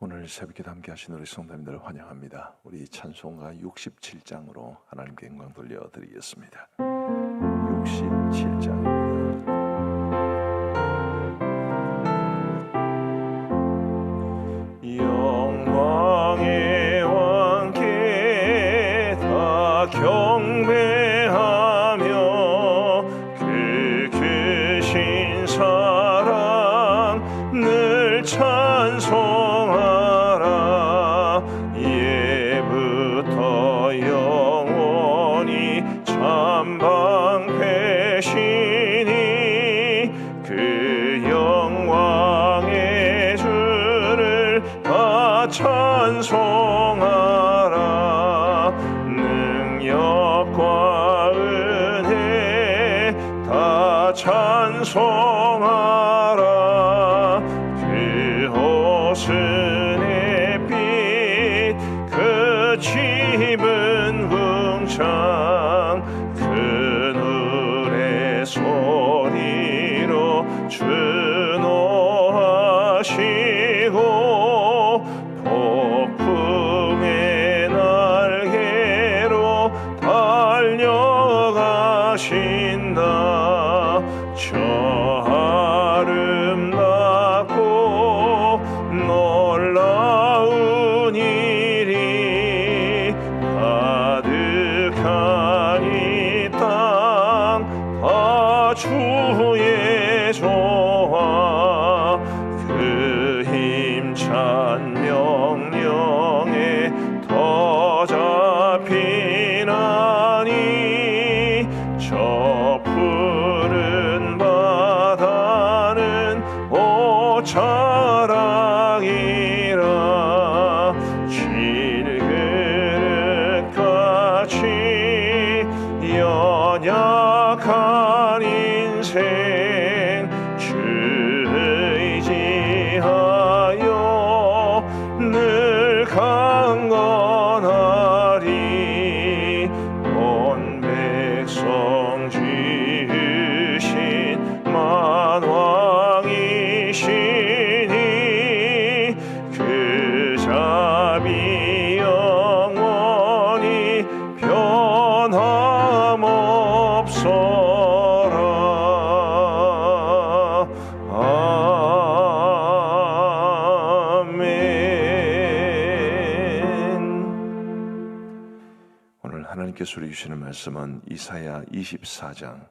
오늘 새벽기도 함께 하신 우리 성도님들을 환영합니다. 우리 찬송가 67장으로 하나님께 영광 돌려드리겠습니다. 67장입니다. 영광의 왕께 다 경배하며 그 크신 사랑 늘 찬송하라. 예부터 영원히 참방패시니 그 영광의 주를 다 찬송하라. 능력과 은혜 다 찬송하라. 그 옷은 햇빛 그 집은 궁창 그늘의 소리로 준호하시고 폭풍의 날개로 달려가신다. 저 아름답고 놀라운 일이 가득한 이 땅 다 주의 조화. 그 힘찬 명령에 더 잡히나니 저 푸른 바다는 옷자락이라. 질그릇같이 연약한 인생 주 의지하여 늘 강건하리. 온 백성 지으신 만왕이시니 그 자비 영원히 변함없어라. 아멘. 오늘 하나님께서 우리 주시는 말씀은 이사야 24장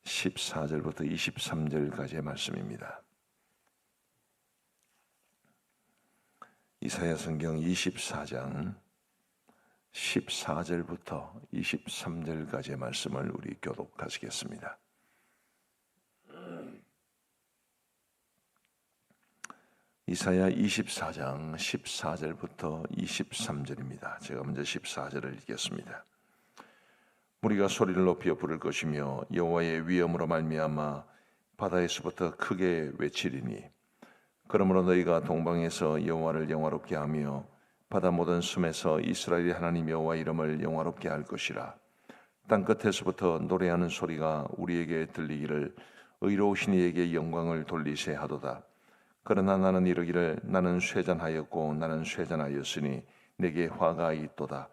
14절부터 23절까지의 말씀입니다. 이사야 성경 24장 14절부터 23절까지의 말씀을 우리 교독하시겠습니다. 이사야 24장 14절부터 23절입니다. 제가 먼저 14절을 읽겠습니다. 무리가 소리를 높여 부를 것이며 여호와의 위엄으로 말미암아 바다에서부터 크게 외치리니 그러므로 너희가 동방에서 여호와를 영화롭게 하며 바다 모든 숨에서 이스라엘의 하나님 여호와 이름을 영화롭게 할 것이라. 땅끝에서부터 노래하는 소리가 우리에게 들리기를 의로우신 이에게 영광을 돌리세 하도다. 그러나 나는 이르기를 나는 쇠잔하였고 나는 쇠잔하였으니 내게 화가 있도다.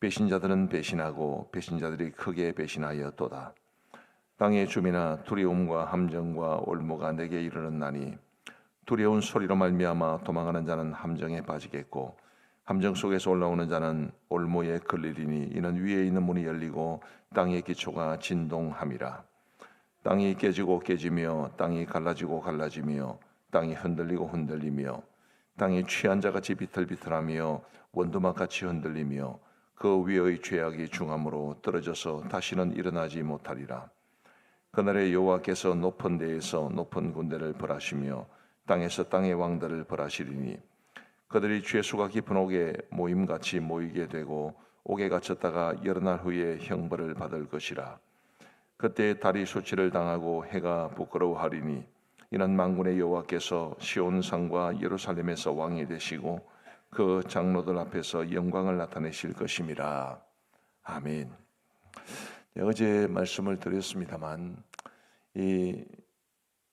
배신자들은 배신하고 배신자들이 크게 배신하였도다. 땅의 주민아 두려움과 함정과 올무가 내게 이르렀나니 두려운 소리로 말미암아 도망하는 자는 함정에 빠지겠고 함정 속에서 올라오는 자는 올무에 걸리리니 이는 위에 있는 문이 열리고 땅의 기초가 진동함이라. 땅이 깨지고 깨지며 땅이 갈라지고 갈라지며 땅이 흔들리고 흔들리며 땅이 취한 자같이 비틀비틀하며 원두막같이 흔들리며 그 위의 죄악이 중함으로 떨어져서 다시는 일어나지 못하리라. 그날에 여호와께서 높은 데에서 높은 군대를 벌하시며 땅에서 땅의 왕들을 벌하시리니 그들이 죄수가 깊은 옥에 모임같이 모이게 되고 옥에 갇혔다가 여러 날 후에 형벌을 받을 것이라. 그때 달이 수치를 당하고 해가 부끄러워하리니 이는 만군의 여호와께서 시온산과 예루살렘에서 왕이 되시고 그 장로들 앞에서 영광을 나타내실 것임이라. 아멘. 어제 말씀을 드렸습니다만 이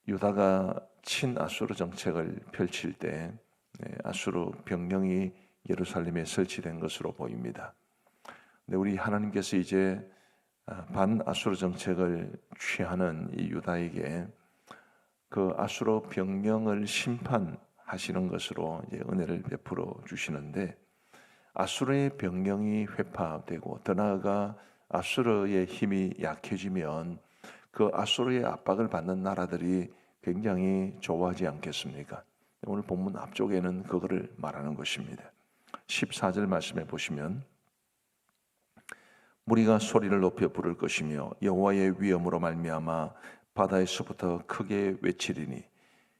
유다가 친아수르 정책을 펼칠 때 아수르 병력이 예루살렘에 설치된 것으로 보입니다. 근데 우리 하나님께서 이제 반아수르 정책을 취하는 이 유다에게 그 아수르 병명을 심판하시는 것으로 이제 은혜를 베풀어 주시는데, 아수르의 병력이 회파되고 더 나아가 아수르의 힘이 약해지면 그 아수르의 압박을 받는 나라들이 굉장히 좋아하지 않겠습니까? 오늘 본문 앞쪽에는 그거를 말하는 것입니다. 14절 말씀에 보시면 무리가 소리를 높여 부를 것이며 여호와의 위엄으로 말미암아 바다에서부터 크게 외치리니.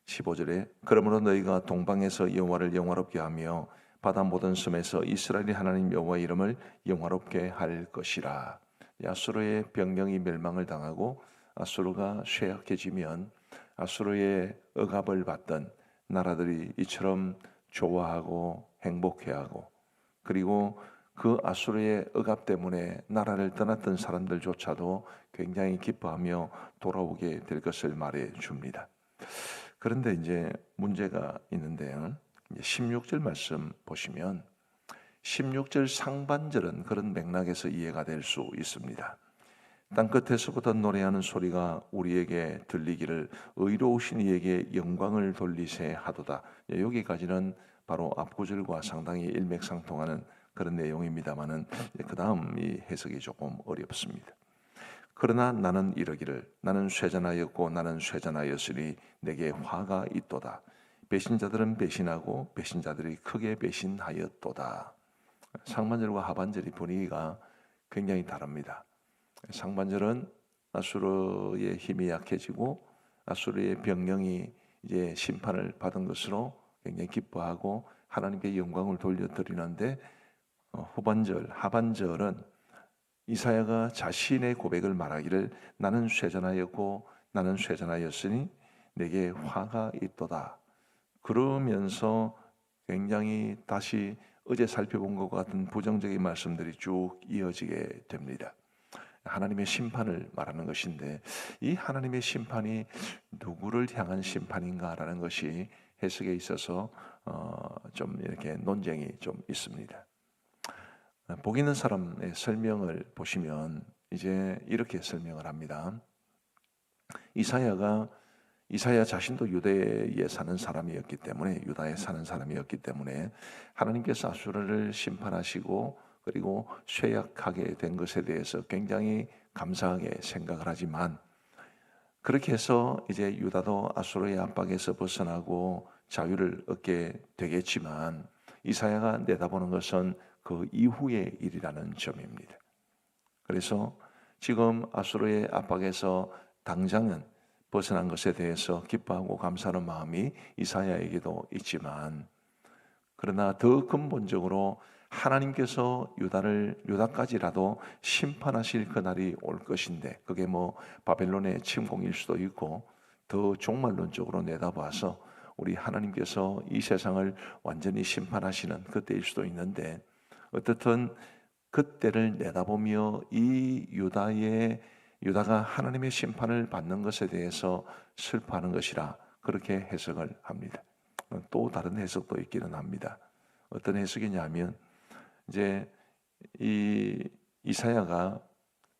15절에 그러므로 너희가 동방에서 여호와를 영화롭게 하며 바다 모든 섬에서 이스라엘의 하나님 여호와의 이름을 영화롭게 할 것이라. 아수르의 병력이 멸망을 당하고 아수르가 쇠약해지면 아수르의 억압을 받던 나라들이 이처럼 좋아하고 행복해하고, 그리고 그 아수르의 억압 때문에 나라를 떠났던 사람들조차도 굉장히 기뻐하며 돌아오게 될 것을 말해 줍니다. 그런데 이제 문제가 있는데요. 16절 말씀 보시면 16절 상반절은 그런 맥락에서 이해가 될 수 있습니다. 땅끝에서부터 노래하는 소리가 우리에게 들리기를 의로우신 이에게 영광을 돌리세 하도다. 여기까지는 바로 앞구절과 상당히 일맥상통하는 그런 내용입니다만은 그 다음 이 해석이 조금 어렵습니다. 그러나 나는 이러기를 나는 쇠잔하였고 나는 쇠잔하였으니 내게 화가 있도다. 배신자들은 배신하고 배신자들이 크게 배신하였도다. 상반절과 하반절의 분위기가 굉장히 다릅니다. 상반절은 아수르의 힘이 약해지고 아수르의 병력이 이제 심판을 받은 것으로 굉장히 기뻐하고 하나님께 영광을 돌려드리는데, 하반절은 이사야가 자신의 고백을 말하기를 나는 쇠잔하였고 나는 쇠잔하였으니 내게 화가 있도다. 그러면서 굉장히 다시 어제 살펴본 것 같은 부정적인 말씀들이 쭉 이어지게 됩니다. 하나님의 심판을 말하는 것인데, 이 하나님의 심판이 누구를 향한 심판인가라는 것이 해석에 있어서 좀 이렇게 논쟁이 좀 있습니다. 복 있는 사람의 설명을 보시면 이제 이렇게 설명을 합니다. 이사야 자신도 유대에 사는 사람이었기 때문에, 유다에 사는 사람이었기 때문에 하나님께서 아수르를 심판하시고 그리고 쇠약하게 된 것에 대해서 굉장히 감사하게 생각을 하지만, 그렇게 해서 이제 유다도 아수르의 압박에서 벗어나고 자유를 얻게 되겠지만, 이사야가 내다보는 것은 그 이후의 일이라는 점입니다. 그래서 지금 아수르의 압박에서 당장은 벗어난 것에 대해서 기뻐하고 감사하는 마음이 이사야에게도 있지만, 그러나 더 근본적으로 하나님께서 유다까지라도 심판하실 그날이 올 것인데, 그게 뭐 바벨론의 침공일 수도 있고 더 종말론적으로 내다봐서 우리 하나님께서 이 세상을 완전히 심판하시는 그때일 수도 있는데, 어떻든 그때를 내다보며 이 유다가 하나님의 심판을 받는 것에 대해서 슬퍼하는 것이라 그렇게 해석을 합니다. 또 다른 해석도 있기는 합니다. 어떤 해석이냐면, 이제 이 이사야가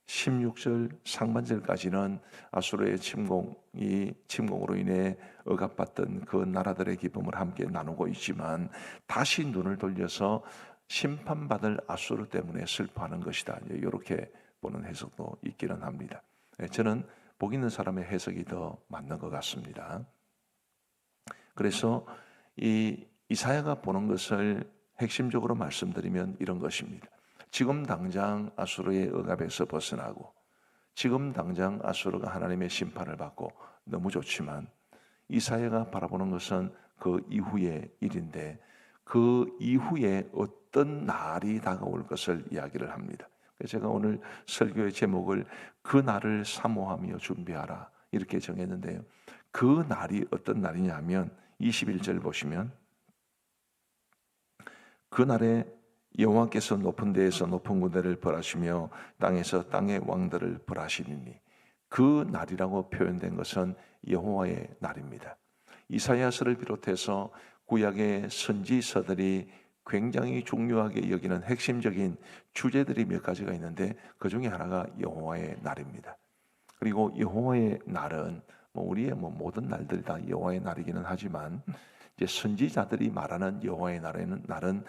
16절 상반절까지는 아수르의 침공으로 인해 억압받던 그 나라들의 기쁨을 함께 나누고 있지만, 다시 눈을 돌려서 심판받을 아수르 때문에 슬퍼하는 것이다. 이렇게 보는 해석도 있기는 합니다. 저는 복 있는 사람의 해석이 더 맞는 것 같습니다. 그래서 이 이사야가 보는 것을 핵심적으로 말씀드리면 이런 것입니다. 지금 당장 아수르의 억압에서 벗어나고 지금 당장 아수르가 하나님의 심판을 받고 너무 좋지만, 이사야가 바라보는 것은 그 이후의 일인데, 그 이후에 어떤 날이 다가올 것을 이야기를 합니다. 제가 오늘 설교의 제목을 그 날을 사모하며 준비하라 이렇게 정했는데요. 그 날이 어떤 날이냐면 21절 보시면, 그 날에 여호와께서 높은 데에서 높은 군대를 벌하시며 땅에서 땅의 왕들을 벌하시리니. 그 날이라고 표현된 것은 여호와의 날입니다. 이사야서를 비롯해서 구약의 선지서들이 굉장히 중요하게 여기는 핵심적인 주제들이 몇 가지가 있는데 그 중에 하나가 여호와의 날입니다. 그리고 여호와의 날은 우리의 모든 날들이 다 여호와의 날이기는 하지만 이제 선지자들이 말하는 여호와의 날은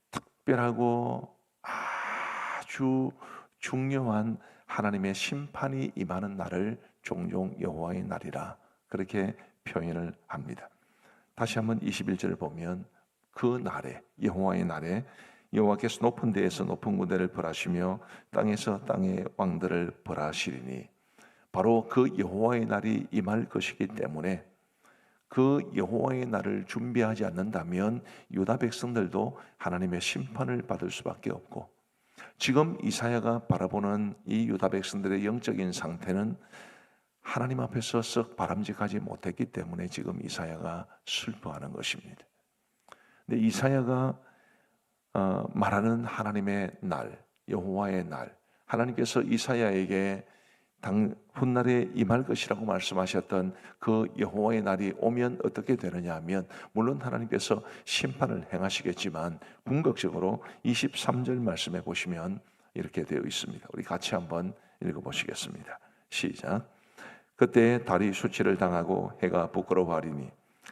특별하고 아주 중요한 하나님의 심판이 임하는 날을 종종 여호와의 날이라 그렇게 표현을 합니다. 다시 한번 21절을 보면 그 날에 여호와의 날에 여호와께서 높은 데에서 높은 군대를 벌하시며 땅에서 땅의 왕들을 벌하시리니 바로 그 여호와의 날이 임할 것이기 때문에 그 여호와의 날을 준비하지 않는다면 유다 백성들도 하나님의 심판을 받을 수밖에 없고 지금 이사야가 바라보는 이 유다 백성들의 영적인 상태는 하나님 앞에서 썩 바람직하지 못했기 때문에 지금 이사야가 슬퍼하는 것입니다. 근데 이사야가 말하는 하나님의 날, 여호와의 날, 하나님께서 이사야에게 훗날에 임할 것이라고 말씀하셨던 그 여호와의 날이 오면 어떻게 되느냐 하면 물론 하나님께서 심판을 행하시겠지만 궁극적으로 23절 말씀해 보시면 이렇게 되어 있습니다. 우리 같이 한번 읽어보시겠습니다. 시작. 그때 달이 수치를 당하고 해가 부끄러워하리니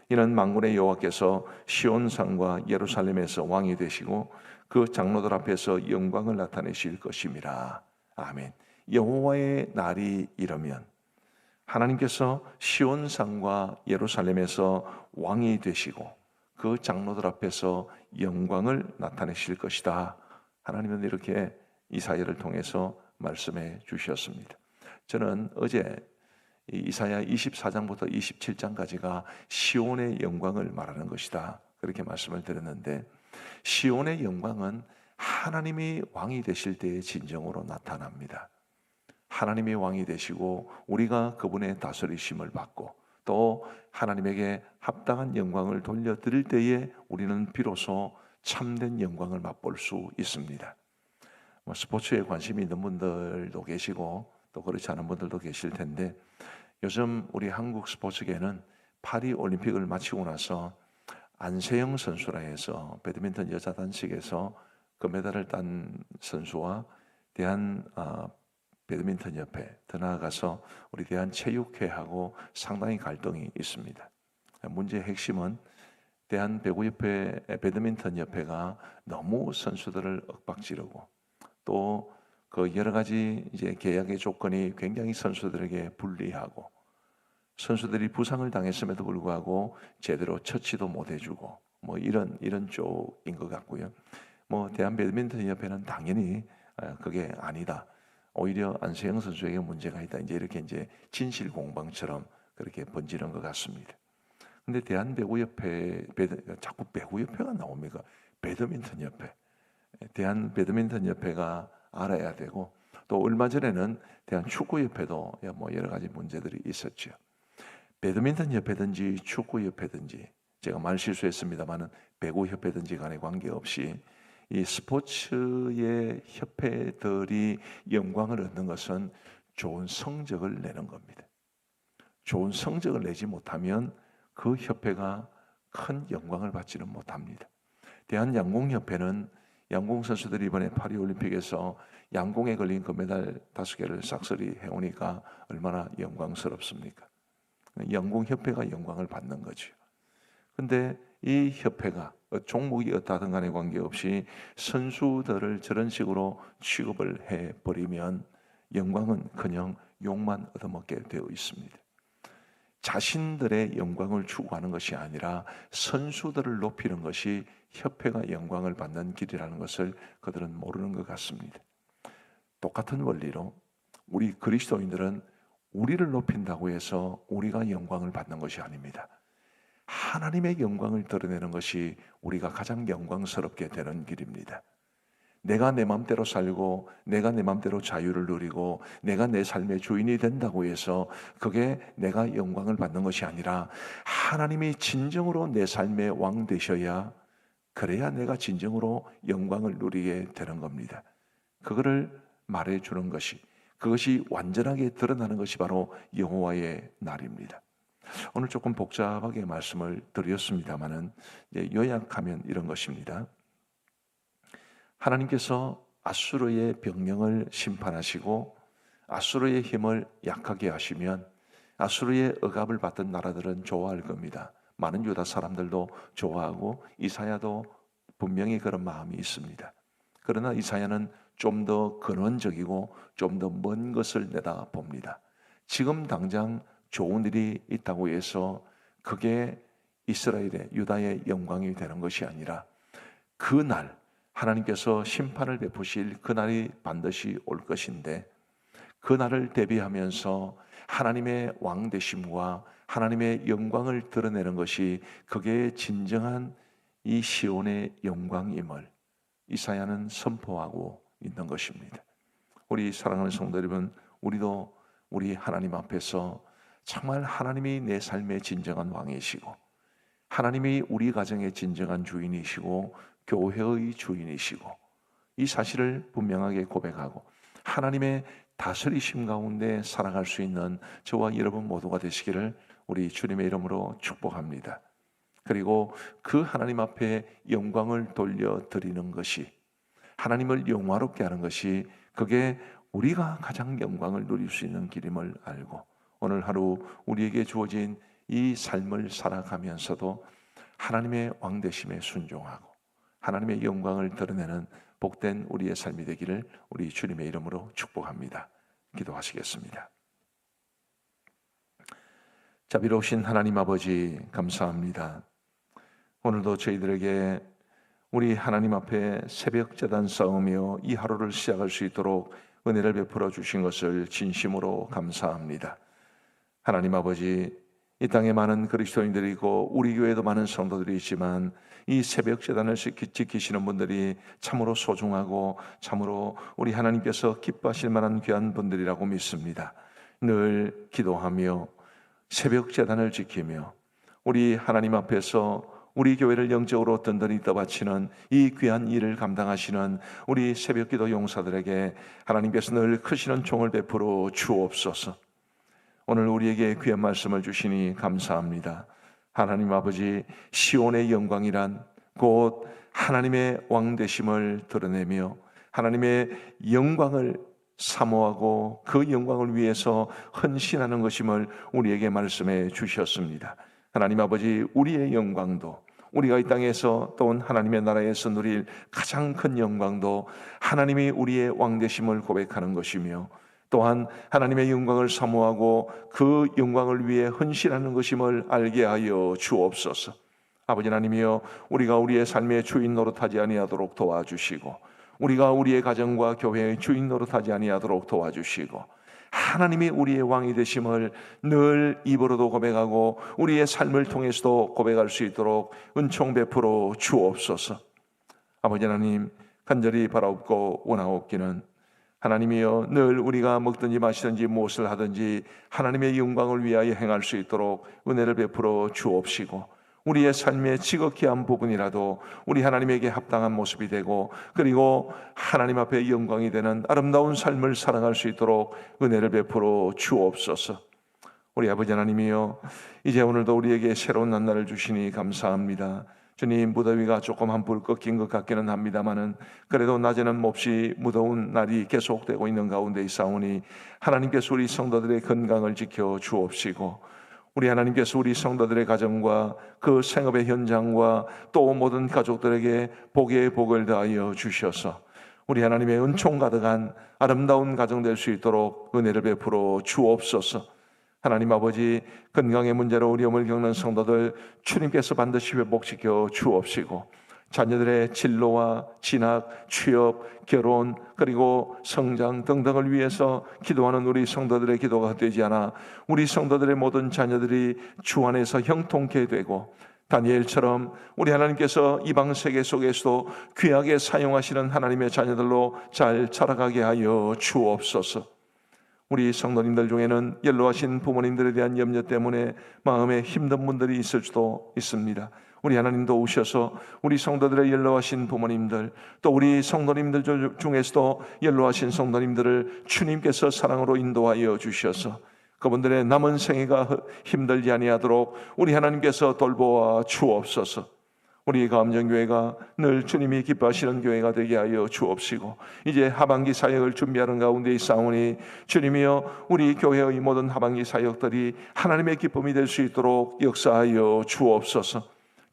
이는 만군의 여호와께서 시온산과 예루살렘에서 왕이 되시고 그 장로들 앞에서 영광을 나타내실 것임이라. 아멘. 여호와의 날이 이르면 하나님께서 시온산과 예루살렘에서 왕이 되시고 그 장로들 앞에서 영광을 나타내실 것이다. 하나님은 이렇게 이사야를 통해서 말씀해 주셨습니다. 저는 어제 이사야 24장부터 27장까지가 시온의 영광을 말하는 것이다. 그렇게 말씀을 드렸는데 시온의 영광은 하나님이 왕이 되실 때의 진정으로 나타납니다. 하나님이 왕이 되시고 우리가 그분의 다스리심을 받고 또 하나님에게 합당한 영광을 돌려드릴 때에 우리는 비로소 참된 영광을 맛볼 수 있습니다. 스포츠에 관심이 있는 분들도 계시고 또 그렇지 않은 분들도 계실 텐데 요즘 우리 한국 스포츠계는 파리 올림픽을 마치고 나서 안세영 선수라 해서 배드민턴 여자 단식에서 금메달을 딴 선수와 대한 배드민턴 협회 더 나아가서 우리 대한체육회하고 상당히 갈등이 있습니다. 문제의 핵심은 대한배구협회 배드민턴 협회가 너무 선수들을 윽박지르고 또 그 여러 가지 이제 계약의 조건이 굉장히 선수들에게 불리하고 선수들이 부상을 당했음에도 불구하고 제대로 처치도 못 해주고 이런 쪽인 것 같고요. 대한 배드민턴 협회는 당연히 그게 아니다. 오히려 안세영 선수에게 문제가 있다. 이렇게 진실 공방처럼 그렇게 번지는 것 같습니다. 근데 대한 배구협회 자꾸 배구협회가 나옵니까? 배드민턴 협회. 대한 배드민턴 협회가 알아야 되고 또 얼마 전에는 대한 축구협회도 여러 가지 문제들이 있었죠. 배드민턴 협회든지 축구협회든지 제가 말 실수했습니다만은 배구협회든지 간에 관계없이 이 스포츠의 협회들이 영광을 얻는 것은 좋은 성적을 내는 겁니다. 좋은 성적을 내지 못하면 그 협회가 큰 영광을 받지는 못합니다. 대한양공협회는 양공 선수들이 이번에 파리올림픽에서 양공에 걸린 금메달 5개를 싹쓸이 해오니까 얼마나 영광스럽습니까? 양공협회가 영광을 받는 거죠. 근데 이 협회가 종목이 어떠하든 간에 관계없이 선수들을 저런 식으로 취급을 해버리면 영광은커녕 욕만 얻어먹게 되어 있습니다. 자신들의 영광을 추구하는 것이 아니라 선수들을 높이는 것이 협회가 영광을 받는 길이라는 것을 그들은 모르는 것 같습니다. 똑같은 원리로 우리 그리스도인들은 우리를 높인다고 해서 우리가 영광을 받는 것이 아닙니다. 하나님의 영광을 드러내는 것이 우리가 가장 영광스럽게 되는 길입니다. 내가 내 맘대로 살고 내가 내 맘대로 자유를 누리고 내가 내 삶의 주인이 된다고 해서 그게 내가 영광을 받는 것이 아니라 하나님이 진정으로 내 삶의 왕 되셔야 그래야 내가 진정으로 영광을 누리게 되는 겁니다. 그거를 말해주는 것이 그것이 완전하게 드러나는 것이 바로 여호와의 날입니다. 오늘 조금 복잡하게 말씀을 드렸습니다마는 요약하면 이런 것입니다. 하나님께서 아수르의 병력을 심판하시고 아수르의 힘을 약하게 하시면 아수르의 억압을 받던 나라들은 좋아할 겁니다. 많은 유다 사람들도 좋아하고 이사야도 분명히 그런 마음이 있습니다. 그러나 이사야는 좀 더 근원적이고 좀 더 먼 것을 내다봅니다. 지금 당장 좋은 일이 있다고 해서 그게 이스라엘의 유다의 영광이 되는 것이 아니라 그날 하나님께서 심판을 베푸실 그날이 반드시 올 것인데 그날을 대비하면서 하나님의 왕 되심과 하나님의 영광을 드러내는 것이 그게 진정한 이 시온의 영광임을 이사야는 선포하고 있는 것입니다. 우리 사랑하는 성도 여러분, 우리도 우리 하나님 앞에서 정말 하나님이 내 삶의 진정한 왕이시고 하나님이 우리 가정의 진정한 주인이시고 교회의 주인이시고 이 사실을 분명하게 고백하고 하나님의 다스리심 가운데 살아갈 수 있는 저와 여러분 모두가 되시기를 우리 주님의 이름으로 축복합니다. 그리고 그 하나님 앞에 영광을 돌려드리는 것이 하나님을 영화롭게 하는 것이 그게 우리가 가장 영광을 누릴 수 있는 길임을 알고 오늘 하루 우리에게 주어진 이 삶을 살아가면서도 하나님의 왕되심에 순종하고 하나님의 영광을 드러내는 복된 우리의 삶이 되기를 우리 주님의 이름으로 축복합니다. 기도하시겠습니다. 자비로우신 하나님 아버지 감사합니다. 오늘도 저희들에게 우리 하나님 앞에 새벽 제단 쌓으며 이 하루를 시작할 수 있도록 은혜를 베풀어 주신 것을 진심으로 감사합니다. 하나님 아버지, 이 땅에 많은 그리스도인들이 있고 우리 교회에도 많은 성도들이 있지만 이 새벽 제단을 지키시는 분들이 참으로 소중하고 참으로 우리 하나님께서 기뻐하실 만한 귀한 분들이라고 믿습니다. 늘 기도하며 새벽 제단을 지키며 우리 하나님 앞에서 우리 교회를 영적으로 든든히 떠받치는 이 귀한 일을 감당하시는 우리 새벽기도 용사들에게 하나님께서 늘 크시는 총을 베풀어 주옵소서. 오늘 우리에게 귀한 말씀을 주시니 감사합니다. 하나님 아버지, 시온의 영광이란 곧 하나님의 왕되심을 드러내며 하나님의 영광을 사모하고 그 영광을 위해서 헌신하는 것임을 우리에게 말씀해 주셨습니다. 하나님 아버지, 우리의 영광도 우리가 이 땅에서 또 하나님의 나라에서 누릴 가장 큰 영광도 하나님이 우리의 왕되심을 고백하는 것이며 또한 하나님의 영광을 사모하고 그 영광을 위해 헌신하는 것임을 알게 하여 주옵소서. 아버지 하나님이여, 우리가 우리의 삶의 주인 노릇하지 아니하도록 도와주시고 우리가 우리의 가정과 교회의 주인 노릇하지 아니하도록 도와주시고 하나님이 우리의 왕이 되심을 늘 입으로도 고백하고 우리의 삶을 통해서도 고백할 수 있도록 은총 베풀어 주옵소서. 아버지 하나님, 간절히 바라옵고 원하옵기는 하나님이여, 늘 우리가 먹든지 마시든지 무엇을 하든지 하나님의 영광을 위하여 행할 수 있도록 은혜를 베풀어 주옵시고 우리의 삶의 지극히 한 부분이라도 우리 하나님에게 합당한 모습이 되고 그리고 하나님 앞에 영광이 되는 아름다운 삶을 살아갈 수 있도록 은혜를 베풀어 주옵소서. 우리 아버지 하나님이여, 이제 오늘도 우리에게 새로운 날을 주시니 감사합니다. 주님, 무더위가 조금 한풀 꺾인 것 같기는 합니다마는 그래도 낮에는 몹시 무더운 날이 계속되고 있는 가운데 있사오니 하나님께서 우리 성도들의 건강을 지켜 주옵시고 우리 하나님께서 우리 성도들의 가정과 그 생업의 현장과 또 모든 가족들에게 복의 복을 더하여 주셔서 우리 하나님의 은총 가득한 아름다운 가정 될 수 있도록 은혜를 베풀어 주옵소서. 하나님 아버지, 건강의 문제로 어려움을 겪는 성도들 주님께서 반드시 회복시켜 주옵시고 자녀들의 진로와 진학, 취업, 결혼 그리고 성장 등등을 위해서 기도하는 우리 성도들의 기도가 헛되지 않아 우리 성도들의 모든 자녀들이 주 안에서 형통케 되고 다니엘처럼 우리 하나님께서 이방 세계 속에서도 귀하게 사용하시는 하나님의 자녀들로 잘 자라가게 하여 주옵소서. 우리 성도님들 중에는 연로하신 부모님들에 대한 염려 때문에 마음에 힘든 분들이 있을 수도 있습니다. 우리 하나님도 오셔서 우리 성도들의 연로하신 부모님들 또 우리 성도님들 중에서도 연로하신 성도님들을 주님께서 사랑으로 인도하여 주셔서 그분들의 남은 생애가 힘들지 아니하도록 우리 하나님께서 돌보아 주옵소서. 우리 감정교회가 늘 주님이 기뻐하시는 교회가 되게 하여 주옵시고, 이제 하반기 사역을 준비하는 가운데 있사오니 주님이여 우리 교회의 모든 하반기 사역들이 하나님의 기쁨이 될 수 있도록 역사하여 주옵소서.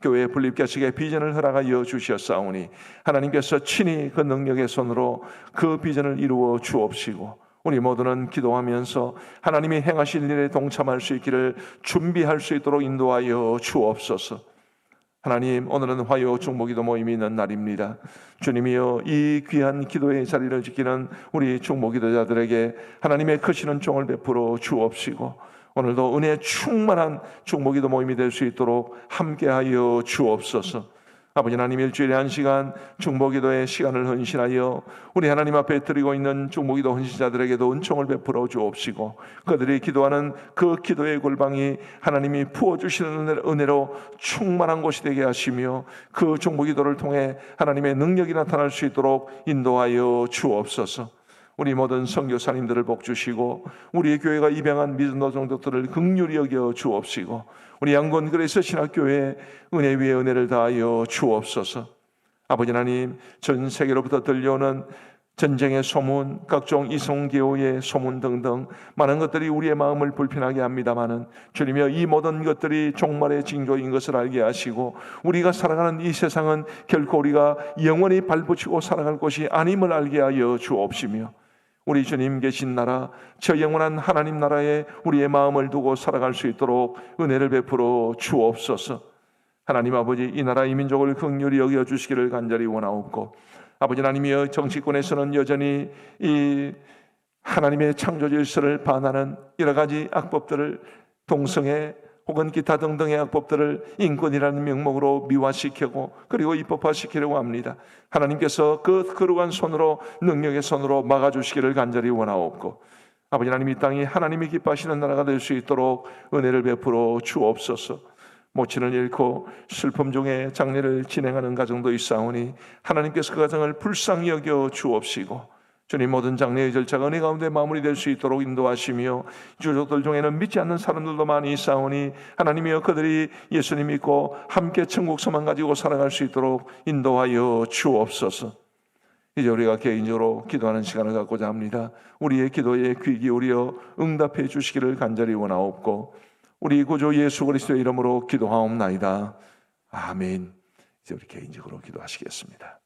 교회 분립개척의 비전을 허락하여 주셨사오니 하나님께서 친히 그 능력의 손으로 그 비전을 이루어 주옵시고, 우리 모두는 기도하면서 하나님이 행하실 일에 동참할 수 있기를 준비할 수 있도록 인도하여 주옵소서. 하나님, 오늘은 화요 중보기도 모임이 있는 날입니다. 주님이여 이 귀한 기도의 자리를 지키는 우리 중보기도자들에게 하나님의 크시는 종을 베풀어 주옵시고, 오늘도 은혜 충만한 중보기도 모임이 될 수 있도록 함께하여 주옵소서. 아버지 하나님, 일주일에 한 시간 중보기도의 시간을 헌신하여 우리 하나님 앞에 드리고 있는 중보기도 헌신자들에게도 은총을 베풀어 주옵시고, 그들이 기도하는 그 기도의 골방이 하나님이 부어주시는 은혜로 충만한 곳이 되게 하시며, 그 중보기도를 통해 하나님의 능력이 나타날 수 있도록 인도하여 주옵소서. 우리 모든 선교사님들을 복주시고, 우리 교회가 입양한 믿음도 종족들을 긍휼히 여겨 주옵시고, 우리 양곤 그레이스 신학교회에 은혜 위에 은혜를 다하여 주옵소서. 아버지 하나님, 전 세계로부터 들려오는 전쟁의 소문, 각종 이송기호의 소문 등등 많은 것들이 우리의 마음을 불편하게 합니다마는 주님이여 이 모든 것들이 종말의 징조인 것을 알게 하시고, 우리가 살아가는 이 세상은 결코 우리가 영원히 발붙이고 살아갈 곳이 아님을 알게 하여 주옵시며, 우리 주님 계신 나라, 저 영원한 하나님 나라에 우리의 마음을 두고 살아갈 수 있도록 은혜를 베풀어 주옵소서. 하나님 아버지, 이 나라 이 민족을 긍휼히 여겨주시기를 간절히 원하옵고, 아버지 하나님이여 정치권에서는 여전히 이 하나님의 창조 질서를 반하는 여러 가지 악법들을, 동성애 혹은 기타 등등의 악법들을 인권이라는 명목으로 미화시키고 그리고 입법화시키려고 합니다. 하나님께서 그 거룩한 손으로, 능력의 손으로 막아주시기를 간절히 원하옵고, 아버지 하나님, 이 땅이 하나님이 기뻐하시는 나라가 될 수 있도록 은혜를 베풀어 주옵소서. 모친을 잃고 슬픔 중에 장례를 진행하는 가정도 있사오니 하나님께서 그 가정을 불쌍히 여겨 주옵시고, 주님 모든 장례의 절차가 은혜 가운데 마무리될 수 있도록 인도하시며, 유족들 중에는 믿지 않는 사람들도 많이 있사오니 하나님이여 그들이 예수님 믿고 함께 천국 소망 가지고 살아갈 수 있도록 인도하여 주옵소서. 이제 우리가 개인적으로 기도하는 시간을 갖고자 합니다. 우리의 기도에 귀 기울여 응답해 주시기를 간절히 원하옵고, 우리 구주 예수 그리스도의 이름으로 기도하옵나이다. 아멘. 이제 우리 개인적으로 기도하시겠습니다.